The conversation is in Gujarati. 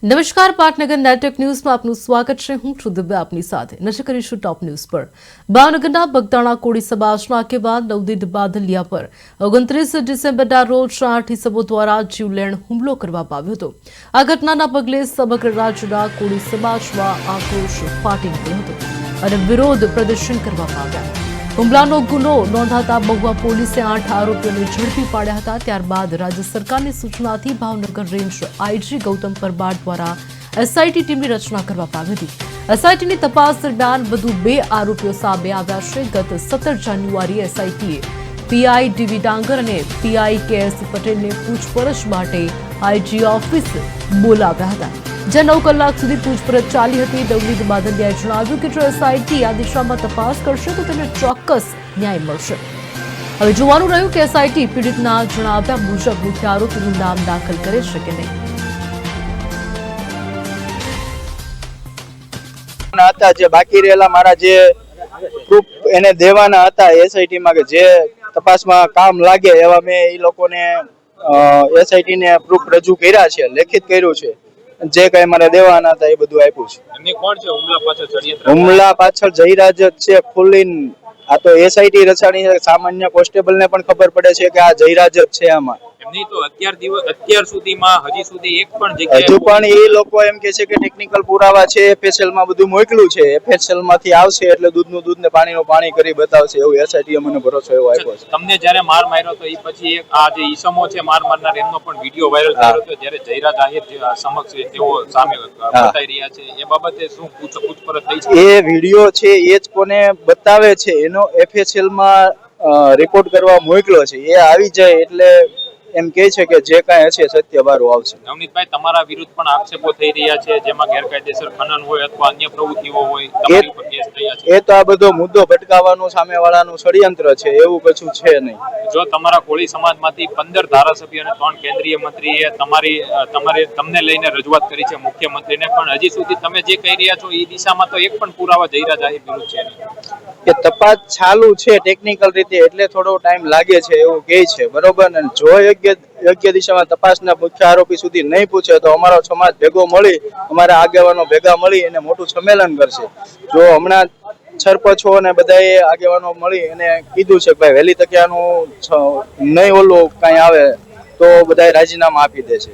નમસ્કાર પાટનગર નેટવર્ક ન્યૂઝમાં આપનું સ્વાગત છે। હું છું દિવ્યા આપની સાથે। નજર કરીશું ટોપ ન્યૂઝ પર। ભાવનગરના બગદાણા કોળી સમાજના આગેવાન નવદીપ બાદલિયા પર 29 ડિસેમ્બરના રોજ 8 ઇસમો દ્વારા જીવલેણ હુમલો કરવામાં આવ્યો હતો। આ ઘટનાના પગલે સમગ્ર રાજ્યના કોળી સમાજમાં આક્રોશ ફાટી નીકળ્યો હતો અને વિરોધ પ્રદર્શન કરવામાં આવ્યા। હુમલાનો ગુનો નોંધાતા મહુવા પોલીસે 8 આરોપીઓને ઝડપી પાડ્યા હતા। ત્યારબાદ રાજ્ય સરકારની સૂચનાથી ભાવનગર રેન્જ આઈજી ગૌતમ પરમાર દ્વારા એસઆઈટી ટીમની રચના કરવામાં આવી હતી। એસઆઈટીની તપાસ દરમિયાન વધુ 2 આરોપીઓ સામે આવ્યા છે। ગત 17 જાન્યુઆરીએ એસઆઈટીએ પીઆઈ ડીવી ડાંગર અને પીઆઈ કેએસ પટેલને પૂછપરછ માટે આઈજી ઓફિસ બોલાવ્યા હતા, જ્યાં 9 કલાક સુધી પૂછપરછ ચાલી હતી। નવદીપ બાદલિયાએ જણાવ્યું કે જો એસઆઈટી આ દિશામાં તપાસ કરશે તો તેને ચોક્કસ ન્યાય મળશે। હવે જોવાનું રહ્યું કે એસઆઈટી પીડિતના જણાવ્યા મુજબ મુખ્ય આરોપીનું નામ દાખલ કરે છે કે નહીં। જે બાકી રહેલા મારા જે પ્રૂફ એને દેવાના હતા એસઆઈટી માં કે જે તપાસમાં કામ લાગે એવા મેં એ લોકોને એસઆઈટી ને પ્રૂફ રજૂ કર્યા છે, લેખિત કર્યું છે। જે કઈ મારે દેવાના હતા એ બધું આપ્યું છે। એમની કોણ છે હુમલા પાછળ ષડયંત્ર? હુમલા પાછળ જયરાજ જ છે ખુલ્લીન। આ તો એસઆઈટી રચાણી છે, સામાન્ય કોન્સ્ટેબલ ને પણ ખબર પડે છે કે આ જયરાજ જ છે આમાં। એમની તો અત્યાર સુધીમાં હજી સુધી એક પણ જગ્યાએ હજુ પણ એ લોકો એમ કે છે કે ટેકનિકલ પુરાવા છે, એફએસએલ માં બધું મોકલ્યું છે, એફએસએલ માંથી આવશે એટલે દૂધનું દૂધ ને પાણીનું પાણી કરી બતાવશે એવું એસઆઈટી મને ભરોસો એવો આપ્યો છે। તમને જ્યારે માર માર્યો તો એ પછી એક આ જે ઈસમો છે માર મારનાર એમનો પણ વિડીયો વાયરલ થયો હતો, જ્યારે જયરાજ આહિર સમક્ષ તેઓ સામે બતાવી રહ્યા છે, એ બાબતે શું પૂછપરછ થઈ છે? એ વિડીયો છે એ જ કોને બતાવે છે એનો એફએસએલ માં રેકોર્ડ કરવા મોકલ્યો છે। એ આવી જાય એટલે એમ કહે છે કે જે કાંઈ હશે સત્ય બહાર આવશે। નવનીતભાઈ, તમારા વિરુદ્ધ પણ આક્ષેપો થઈ રહ્યા છે, જેમાં ગેરકાયદેસર ખનન હોય અથવા અન્ય પ્રવૃત્તિઓ હોય, તમારી ઉપર કેસ થયા છે। એ તો આ બધો મુદ્દો ભટકાવવાનું સામેવાળાનું ષડયંત્ર છે, એવું કશું છે નહીં। જો તમારા કોળી સમાજમાંથી 15 ધારાસભ્ય અને 3 કેન્દ્રીય મંત્રીએ તમને લઈને રજૂઆત કરી છે મુખ્યમંત્રીને, પણ હજી સુધી તમે જે કહી રહ્યા છો એ દિશામાં તો એક પણ પુરાવા જયરાજ આહિર વિરુદ્ધ છે નહીં। કે તપાસ ચાલુ છે ટેકનિકલ રીતે એટલે થોડો ટાઈમ લાગે છે એવું કહે છે, બરોબર ને? જો યોગ્ય દિશામાં તપાસના મુખ્ય આરોપી સુધી નહીં પૂછે તો અમારો સમાજ ભેગો મળી, અમારા આગેવાનો ભેગા મળી અને મોટું સંમેલન કરશે। જો હમણાં સરપંચો અને બધાએ આગેવાનો મળી અને કીધું છે કે ભાઈ વહેલી તકે આનું નહીં ઓલું કાંઈ આવે તો બધા રાજીનામા આપી દે છે।